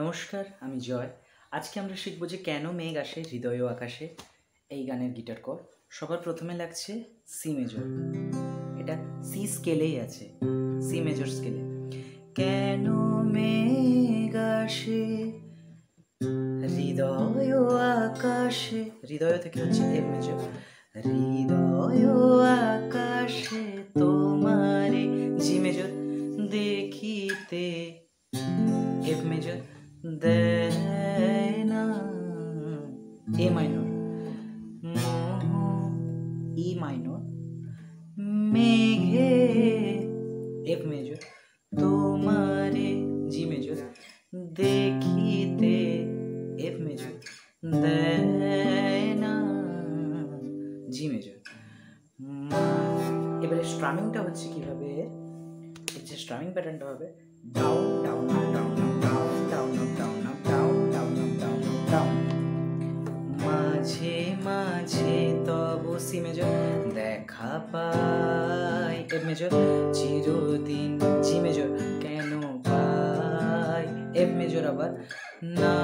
নমস্কার, আমি জয়। আজকে আমরা শিখব যে কেন মেঘ আসে হৃদয় ও আকাশে, এই গানের গিটার কর। সবার প্রথমে লাগছে সি মেজর, এটা সি স্কেলেই আছে, সি মেজর স্কেলে। কেন মেঘ আসে হৃদয় ও আকাশে, হৃদয় থেকে হচ্ছে এফ মেজর, হৃদয় ও আকাশে তোমারে, জি মেজর দেখিতে, এফ মেজর দেয় না, এ মাইনর, ই মাইনর, মেঘে, এফ মেজর তোমারে, জি মেজর দেখিতে, এফ মেজর দেয় না, জি মেজর। এবারে স্ট্রামিংটা হচ্ছে কিভাবে, এর যে স্ট্রামিং প্যাটার্নটা হবে down down down down down down down down down down, মাঝে মাঝে তব সি মেজর দেখা পাই, এফ মেজর চিরদিন, জি মেজর কেন পাই, এফ মেজর আবার না